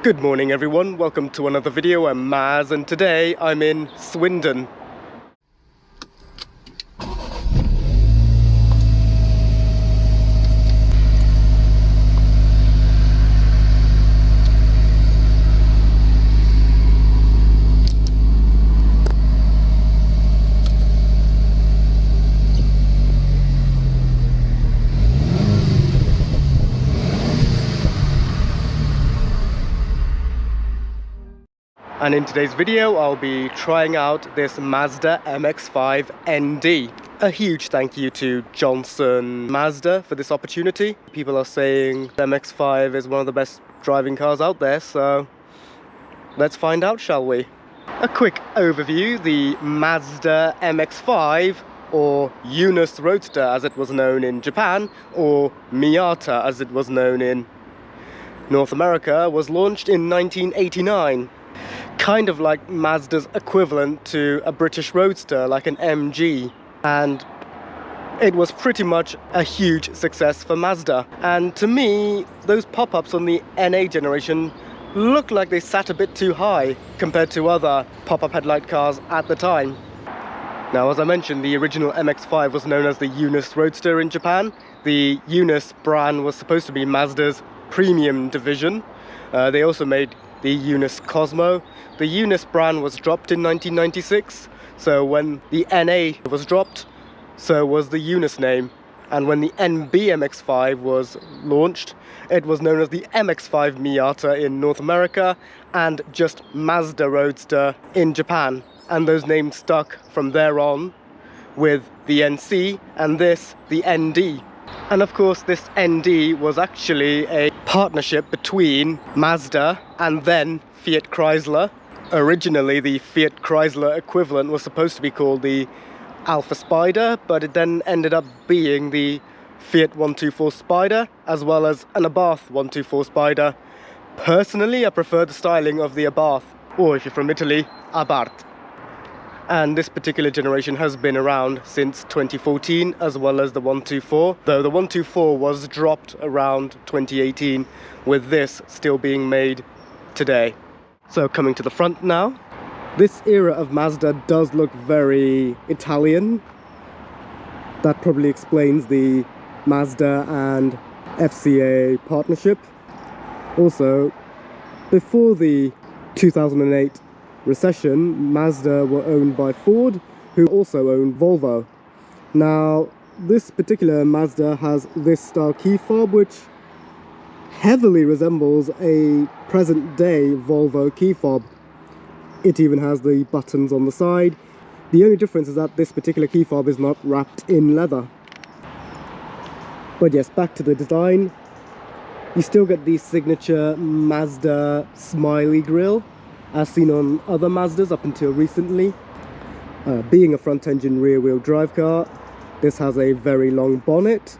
Good morning everyone, welcome to another video. I'm Maz and today I'm in Swindon. And in today's video, I'll be trying out this Mazda MX-5 ND. A huge thank you to Johnson Mazda for this opportunity. People are saying the MX-5 is one of the best driving cars out there, so let's find out, shall we? A quick overview, the Mazda MX-5, or Yunus Roadster as it was known in Japan, or Miata as it was known in North America, was launched in 1989. Kind of like Mazda's equivalent to a British Roadster, like an MG, and it was pretty much a huge success for Mazda. And to me, those pop-ups on the NA generation look like they sat a bit too high compared to other pop-up headlight cars at the time. Now, as I mentioned, the original MX-5 was known as the Yunus Roadster in Japan. The Yunus brand was supposed to be Mazda's premium division. They also made the Yunus Cosmo. The Yunus brand was dropped in 1996, so when the NA was dropped, so was the Yunus name. And when the NB MX-5 was launched, it was known as the MX-5 Miata in North America and just Mazda Roadster in Japan. And those names stuck from there on with the NC and this, the ND. And of course this ND was actually a partnership between Mazda and then Fiat Chrysler. Originally the Fiat Chrysler equivalent was supposed to be called the Alpha Spider, but it then ended up being the Fiat 124 Spider as well as an Abarth 124 Spider. Personally, I prefer the styling of the Abarth, or if you're from Italy, Abarth. And this particular generation has been around since 2014 as well as the 124, though the 124 was dropped around 2018, with this still being made today. So coming to the front now, this era of Mazda does look very Italian. That probably explains the Mazda and FCA partnership. Also, before the 2008 recession, Mazda were owned by Ford, who also owned Volvo. Now, this particular Mazda has this style key fob, which heavily resembles a present-day Volvo key fob. It even has the buttons on the side. The only difference is that this particular key fob is not wrapped in leather. But yes, back to the design. You still get the signature Mazda smiley grille, as seen on other Mazdas up until recently. Being a front-engine rear-wheel drive car, this has a very long bonnet,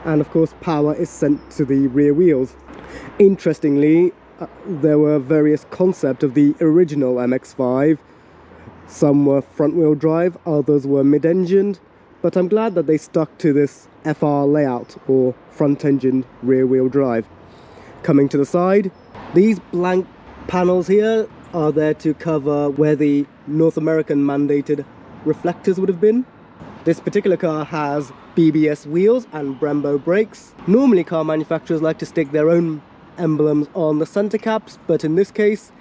and of course power is sent to the rear wheels. Interestingly, there were various concepts of the original MX-5. Some were front-wheel drive, others were mid-engined, but I'm glad that they stuck to this FR layout, or front-engine rear-wheel drive. Coming to the side, these blank panels here are there to cover where the North American mandated reflectors would have been. This particular car has BBS wheels and Brembo brakes. Normally car manufacturers like to stick their own emblems on the center caps, but in this case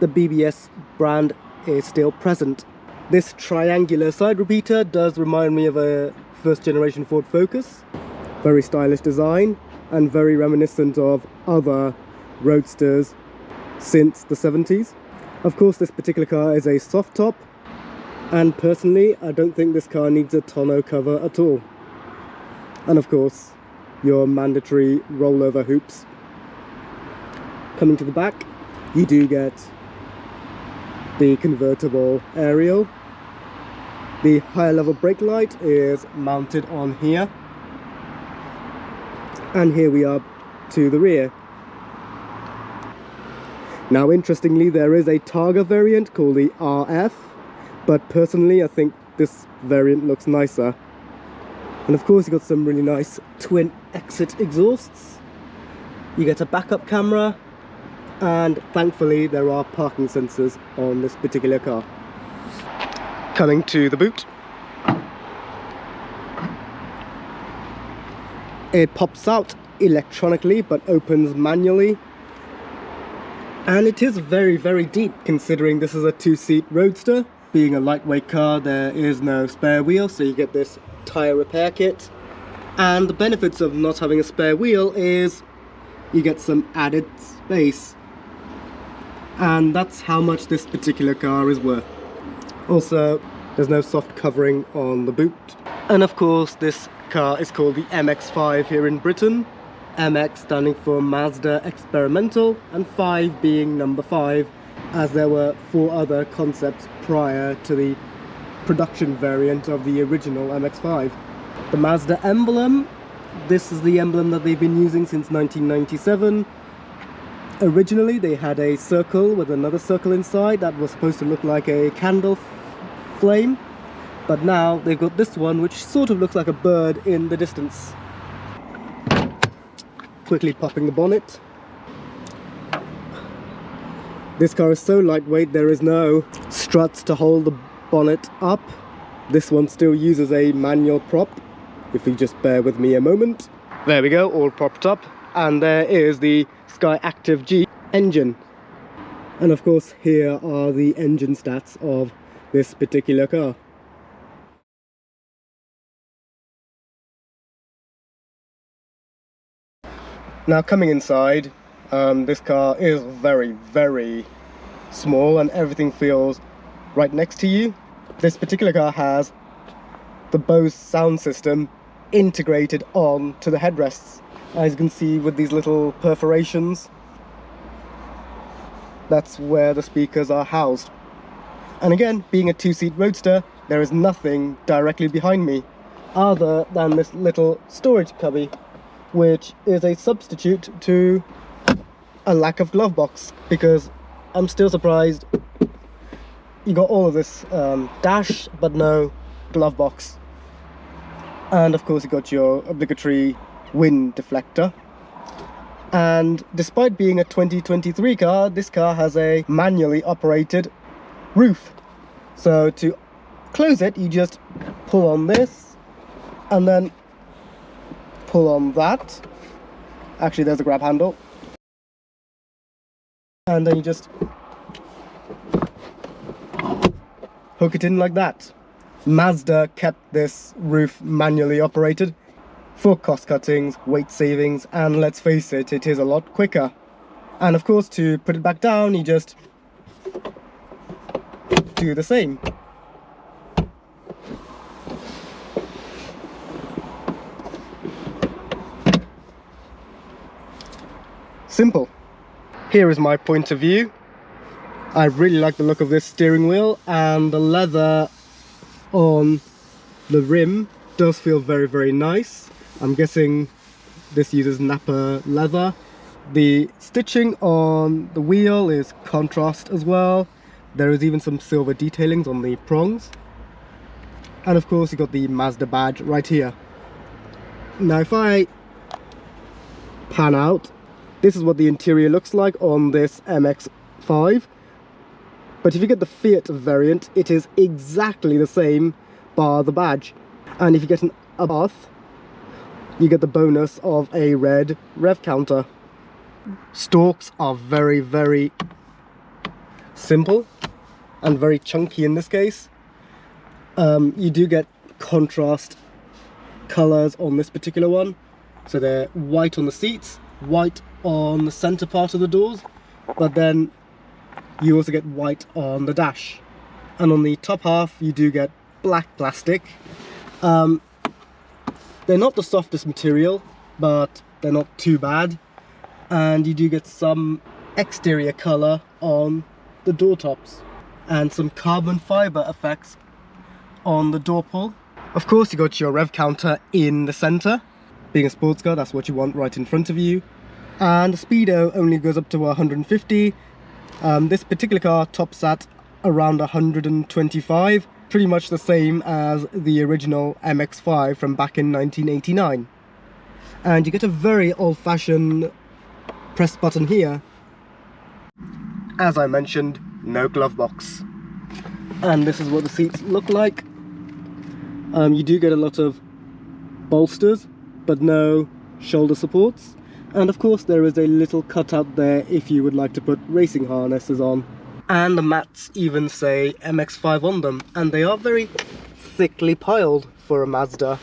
the BBS brand is still present. This triangular side repeater does remind me of a first generation Ford Focus. Very stylish design and very reminiscent of other roadsters since the 70s. Of course, this particular car is a soft top, and personally I don't think this car needs a tonneau cover at all. And of course, your mandatory rollover hoops. Coming to the back, you do get the convertible aerial. The higher level brake light is mounted on here, and here we are to the rear. Now interestingly, there is a Targa variant called the RF, but personally I think this variant looks nicer. And of course you've got some really nice twin exit exhausts. You get a backup camera, and thankfully there are parking sensors on this particular car. Coming to the boot, it pops out electronically but opens manually, and it is very, very deep considering this is a two-seat roadster. Being a lightweight car, there is no spare wheel, so you get this tyre repair kit. And the benefits of not having a spare wheel is you get some added space, and that's how much this particular car is worth. Also, there's no soft covering on the boot. And of course, this car is called the MX-5 here in Britain. MX standing for Mazda Experimental, and 5 being number 5, as there were 4 other concepts prior to the production variant of the original MX-5. The Mazda emblem, this is the emblem that they've been using since 1997. Originally they had a circle with another circle inside that was supposed to look like a candle flame, but now they've got this one which sort of looks like a bird in the distance. Quickly popping the bonnet. This car is so lightweight there is no struts to hold the bonnet up. This one still uses a manual prop, if you just bear with me a moment. There we go, all propped up, and there is the Sky Active G engine. And of course here are the engine stats of this particular car. Now coming inside, this car is very, very small and everything feels right next to you. This particular car has the Bose sound system integrated onto the headrests. As you can see with these little perforations, that's where the speakers are housed. And again, being a two-seat roadster, there is nothing directly behind me other than this little storage cubby, which is a substitute to a lack of glove box, because I'm still surprised you got all of this dash but no glove box. And of course you got your obligatory wind deflector. And despite being a 2023 car, this car has a manually operated roof. So to close it, you just pull on this and then pull on that. Actually, there's a grab handle. And then you just hook it in like that. Mazda kept this roof manually operated for cost cuttings, weight savings, and let's face it, it is a lot quicker. And of course, to put it back down, you just do the same. Simple. Here is my point of view. I really like the look of this steering wheel, and the leather on the rim does feel very, very nice. I'm guessing this uses Napa leather. The stitching on the wheel is contrast as well. There is even some silver detailings on the prongs. And of course you got the Mazda badge right here. Now if I pan out, this is what the interior looks like on this MX-5. But if you get the Fiat variant, it is exactly the same bar the badge. And if you get an Abarth, you get the bonus of a red rev counter. Stalks are very, very simple and very chunky in this case. You do get contrast colors on this particular one. So they're white on the seats, white on the center part of the doors, but then you also get white on the dash. And on the top half you do get black plastic. They're not the softest material, but they're not too bad. And you do get some exterior color on the door tops and some carbon fiber effects on the door pull. Of course you got your rev counter in the center. Being a sports car, that's what you want right in front of you. And the speedo only goes up to 150. This particular car tops at around 125, pretty much the same as the original MX-5 from back in 1989. And you get a very old-fashioned press button here as I mentioned, no glove box. And this is what the seats look like. You do get a lot of bolsters, but no shoulder supports. And of course there is a little cutout there if you would like to put racing harnesses on. And the mats even say MX-5 on them, and they are very thickly piled for a Mazda.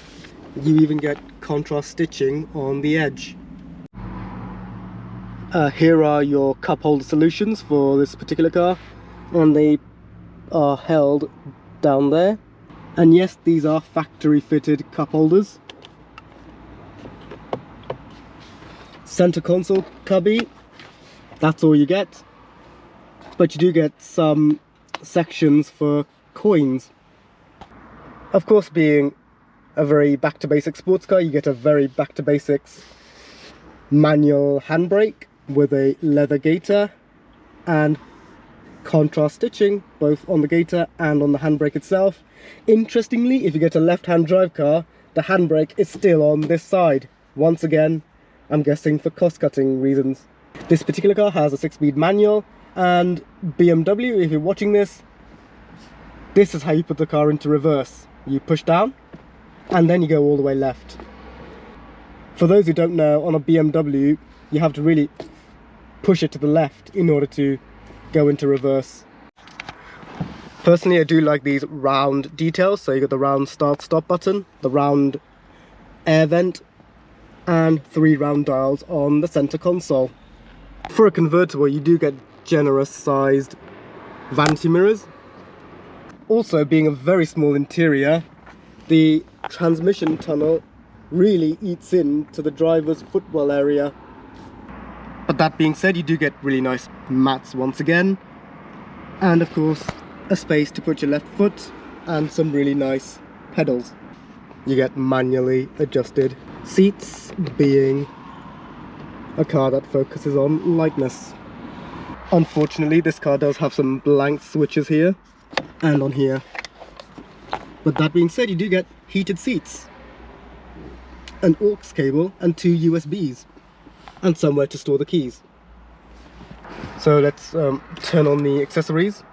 You even get contrast stitching on the edge. Here are your cup holder solutions for this particular car, and they are held down there. And yes, these are factory fitted cup holders. Center console cubby, that's all you get, but you do get some sections for coins. Of course, being a very back to basics sports car, you get a very back to basics manual handbrake with a leather gaiter and contrast stitching both on the gaiter and on the handbrake itself. Interestingly, if you get a left-hand drive car, the handbrake is still on this side. Once again, I'm guessing for cost-cutting reasons. This particular car has a 6-speed manual, and BMW, if you're watching this is how you put the car into reverse. You push down and then you go all the way left. For those who don't know, on a BMW you have to really push it to the left in order to go into reverse. Personally, I do like these round details. So you got the round start stop button, the round air vent, and 3 round dials on the center console. For a convertible, you do get generous sized vanity mirrors. Also, being a very small interior, the transmission tunnel really eats into the driver's footwell area. But that being said, you do get really nice mats once again, and of course a space to put your left foot and some really nice pedals. You get manually adjusted seats, being a car that focuses on lightness. Unfortunately, this car does have some blank switches here and on here. But that being said, you do get heated seats, an aux cable and 2 USBs, and somewhere to store the keys. So let's turn on the accessories.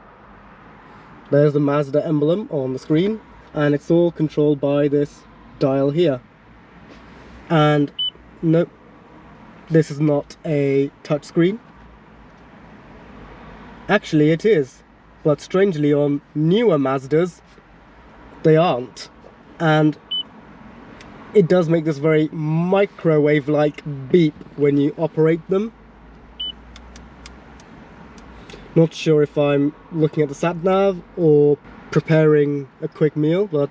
There's the Mazda emblem on the screen, and it's all controlled by this dial here. And nope, this is not a touchscreen. Actually it is, but strangely on newer Mazdas they aren't, and it does make this very microwave-like beep when you operate them. Not sure if I'm looking at the sat-nav or preparing a quick meal, but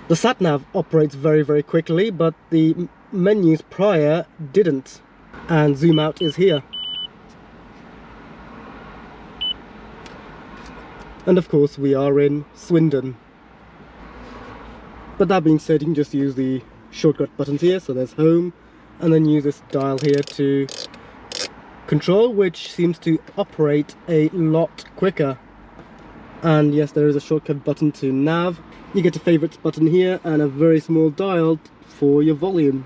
the sat-nav operates very quickly, but the menus prior didn't, and zoom out is here. And of course we are in Swindon. But that being said, you can just use the shortcut buttons here. So there's home, and then use this dial here to control, which seems to operate a lot quicker. And yes, there is a shortcut button to nav. You get a favorites button here and a very small dial for your volume.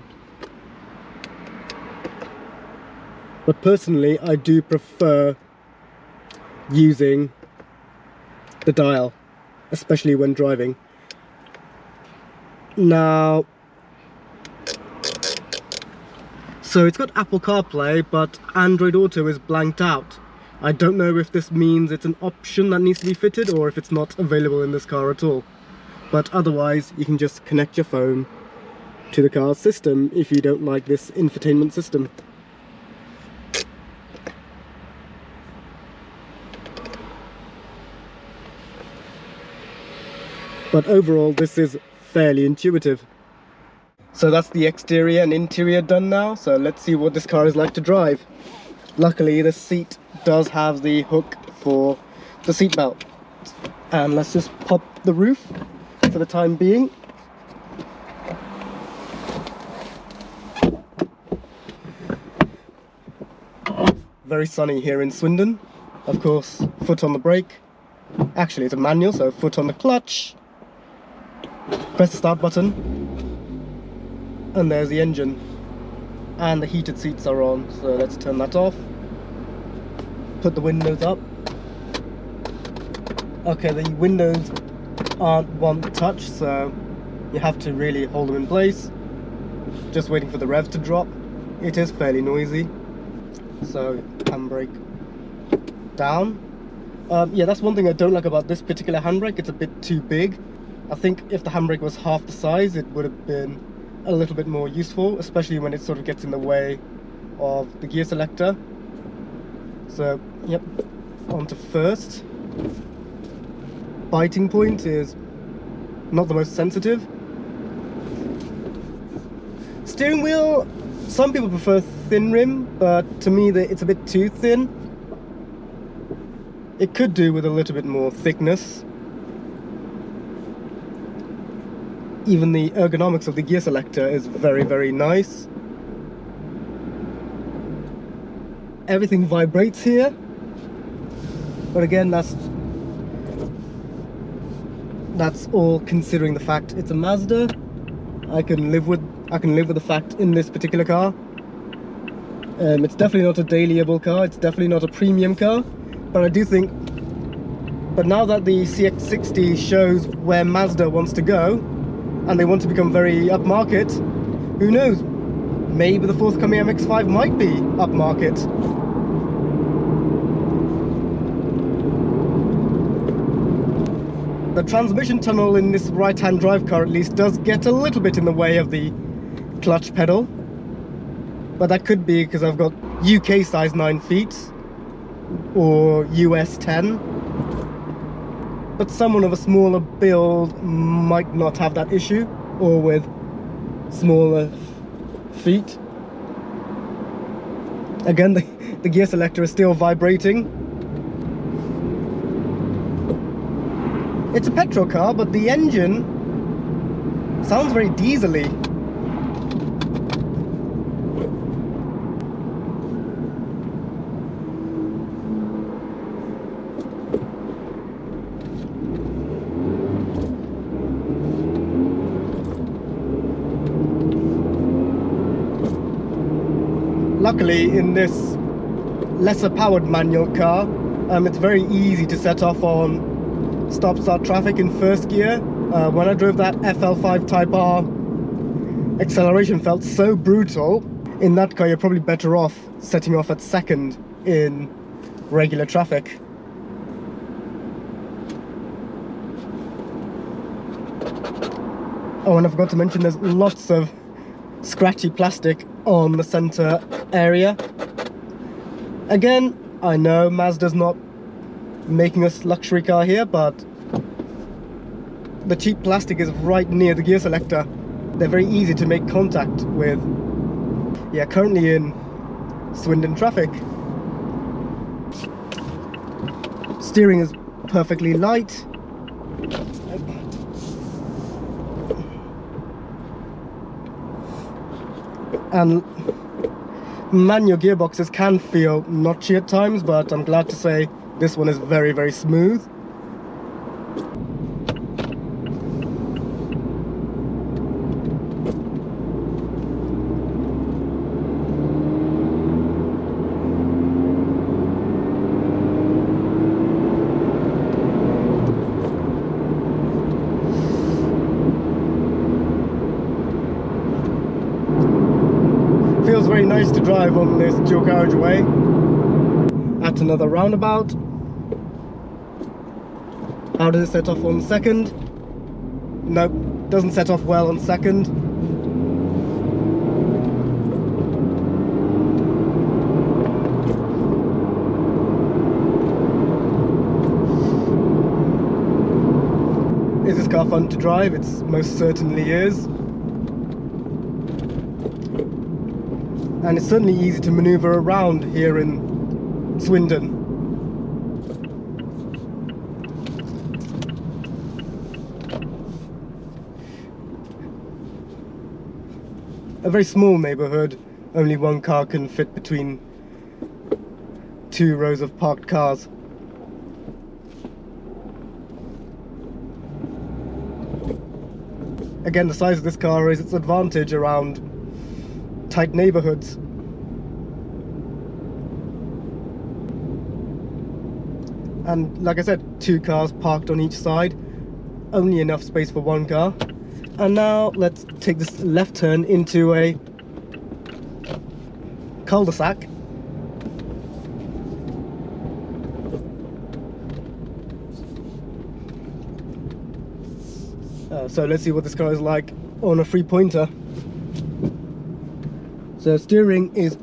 But personally, I do prefer using the dial, especially when driving. Now, so it's got Apple CarPlay, but Android Auto is blanked out. I don't know if this means it's an option that needs to be fitted or if it's not available in this car at all. But otherwise, you can just connect your phone to the car's system if you don't like this infotainment system. But overall, this is fairly intuitive. So that's the exterior and interior done now, so let's see what this car is like to drive. Luckily, the seat does have the hook for the seat belt. And let's just pop the roof for the time being. Very sunny here in Swindon. Of course, foot on the brake. Actually, it's a manual, so foot on the clutch. Press the start button, and there's the engine, and the heated seats are on, so let's turn that off. put the windows up. Okay, the windows aren't one touch, so you have to really hold them in place. Just waiting for the revs to drop. It is fairly noisy. So, handbrake down. Yeah, that's one thing I don't like about this particular handbrake. It's a bit too big. I think if the handbrake was half the size, it would have been a little bit more useful, especially when it sort of gets in the way of the gear selector. So, yep, on to first. Biting point is not the most sensitive. Steering wheel, some people prefer thin rim, but to me it's a bit too thin. It could do with a little bit more thickness. Even the ergonomics of the gear selector is very, very nice. Everything vibrates here, but again, that's all considering the fact it's a Mazda. I can live with the fact in this particular car. It's definitely not a dailyable car. It's definitely not a premium car. But I do think, but now that the CX-60 shows where Mazda wants to go, and they want to become very upmarket, who knows? Maybe the forthcoming MX-5 might be upmarket. The transmission tunnel in this right-hand drive car at least does get a little bit in the way of the clutch pedal. But that could be because I've got UK size 9 feet or US 10. But someone of a smaller build might not have that issue, or with smaller feet. Again, the gear selector is still vibrating. It's a petrol car, but the engine sounds very diesel-y. Luckily, in this lesser powered manual car, it's very easy to set off on stop-start traffic in first gear. When I drove that FL5 Type R, acceleration felt so brutal. In that car, you're probably better off setting off at second in regular traffic. Oh, and I forgot to mention there's lots of scratchy plastic on the center area. Again, I know Mazda's not making a luxury car here, but the cheap plastic is right near the gear selector. They're very easy to make contact with. Yeah, currently in Swindon traffic. Steering is perfectly light. And manual gearboxes can feel notchy at times, but I'm glad to say this one is very, very smooth. Feels very nice to drive on this dual carriageway. At another roundabout. How does it set off on second? Nope, doesn't set off well on second. Is this car fun to drive? It most certainly is. And it's certainly easy to maneuver around here in Swindon. A very small neighbourhood, only one car can fit between two rows of parked cars. Again, the size of this car is its advantage around tight neighbourhoods. And like I said, 2 cars parked on each side, only enough space for 1 car. And now let's take this left turn into a cul-de-sac. So let's see what this car is like on a 3-pointer. So steering is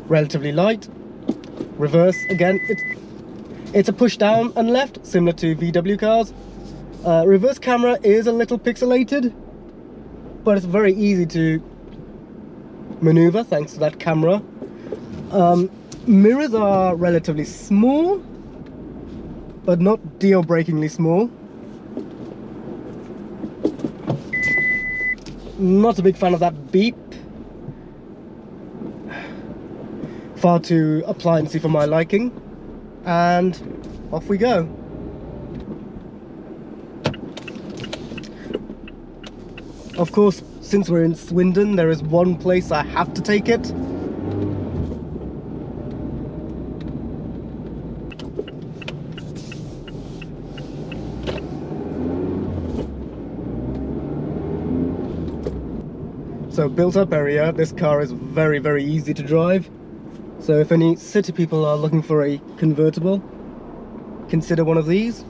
relatively light. Reverse, again, it's a push down and left, similar to VW cars. Reverse camera is a little pixelated, but it's very easy to maneuver thanks to that camera. Mirrors are relatively small, but not deal-breakingly small. Not a big fan of that beep. Far too appliancey for my liking. And off we go. Of course, since we're in Swindon, there is one place I have to take it. So built up area, this car is very, very easy to drive. So if any city people are looking for a convertible, consider one of these.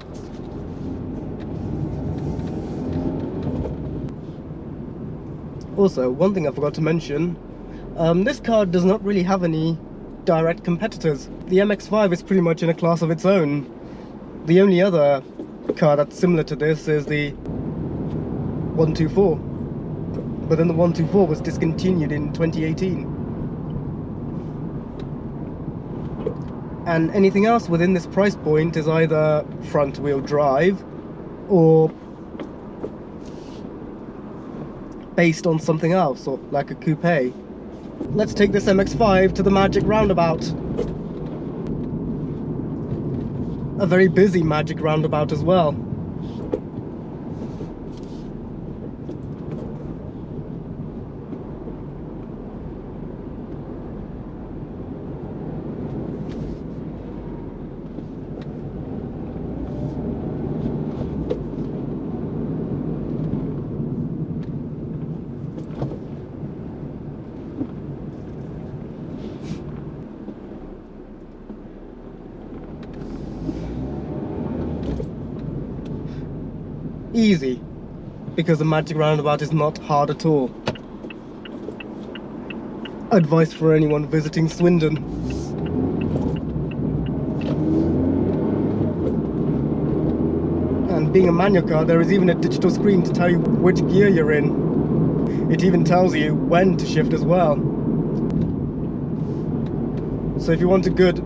Also, one thing I forgot to mention, this car does not really have any direct competitors. The MX-5 is pretty much in a class of its own. The only other car that's similar to this is the 124. But then the 124 was discontinued in 2018. And anything else within this price point is either front wheel drive or based on something else, or like a coupe. Let's take this MX-5 to the Magic Roundabout. A very busy Magic Roundabout as well. Easy, because the Magic Roundabout is not hard at all. Advice for anyone visiting Swindon. And being a manual car, there is even a digital screen to tell you which gear you're in. It even tells you when to shift as well. So if you want a good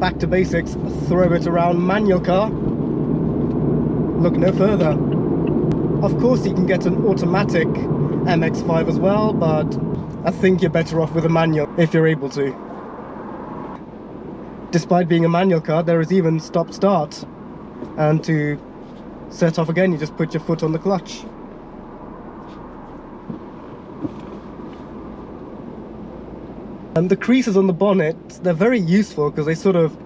back to basics, throw it around manual car, look no further. Of course you can get an automatic MX-5 as well, but I think you're better off with a manual if you're able to. Despite being a manual car, there is even stop start, and to set off again you just put your foot on the clutch. And the creases on the bonnet, they're very useful because they sort of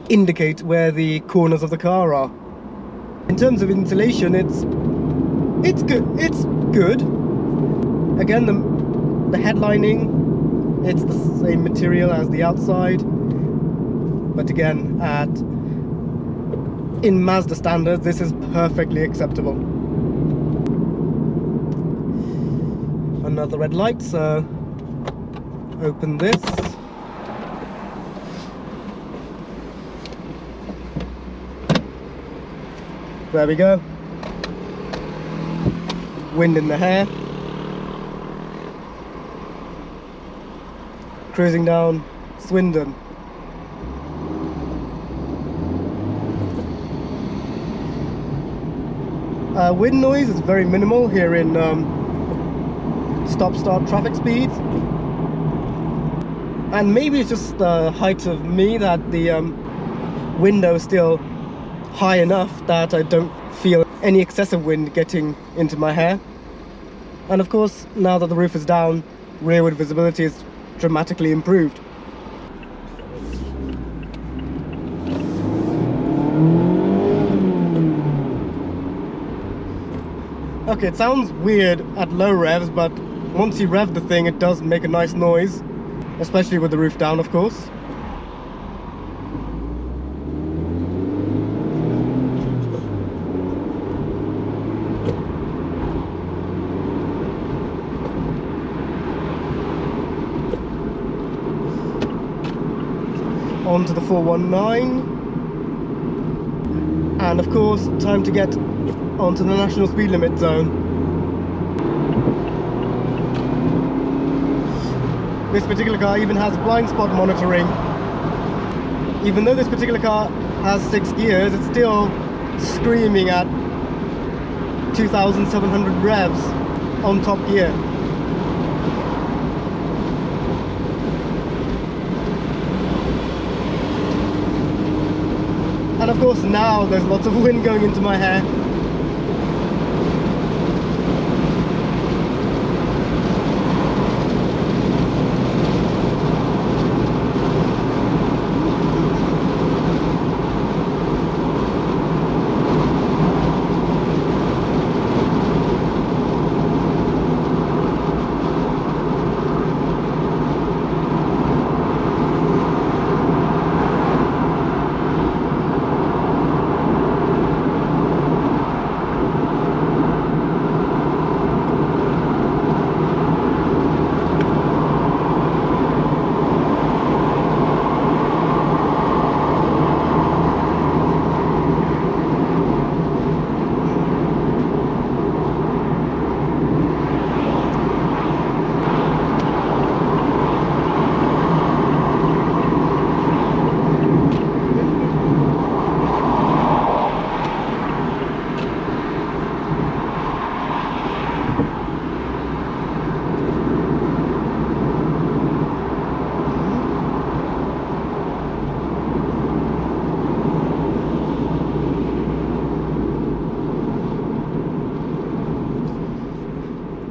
indicate where the corners of the car are. In terms of insulation, it's good. It's good. Again, the headlining, it's the same material as the outside, but again, in Mazda standards, this is perfectly acceptable. Another red light, so open this. There we go. Wind in the hair. Cruising down Swindon. Wind noise is very minimal here in stop-start traffic speeds. And maybe it's just the height of me that the window is still high enough that I don't feel any excessive wind getting into my hair. And of course, now that the roof is down, rearward visibility is dramatically improved. Okay, it sounds weird at low revs, but once you rev the thing, it does make a nice noise, especially with the roof down, of course. Onto the 419. And of course, time to get onto the national speed limit zone. This particular car even has blind spot monitoring. Even though this particular car has 6 gears, it's still screaming at 2,700 revs on top gear. And of course now there's lots of wind going into my hair.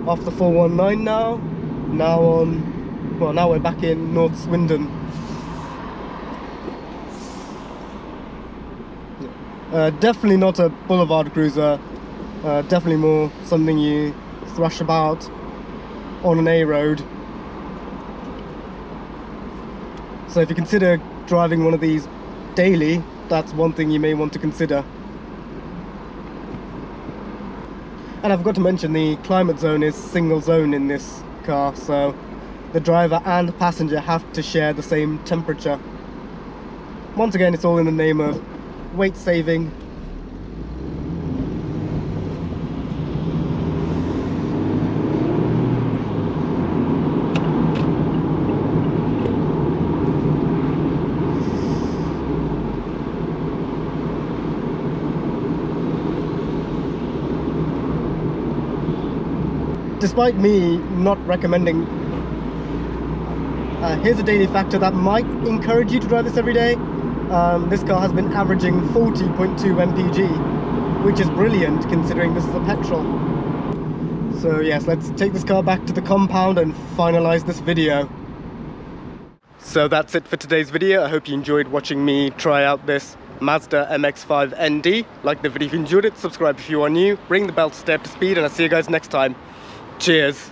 Off the 419 now. Now we're back in North Swindon. Definitely not a boulevard cruiser. Definitely more something you thrash about on an A road. So if you consider driving one of these daily, that's one thing you may want to consider. And I forgot to mention, the climate zone is single zone in this car, so the driver and passenger have to share the same temperature. Once again, it's all in the name of weight saving. Despite me not recommending, here's a daily factor that might encourage you to drive this every day. This car has been averaging 40.2 mpg, which is brilliant considering this is a petrol. So yes, let's take this car back to the compound and finalize this video. So that's it for today's video. I hope you enjoyed watching me try out this Mazda MX-5 ND. Like the video if you enjoyed it, subscribe if you are new, ring the bell to stay up to speed, and I'll see you guys next time. Cheers.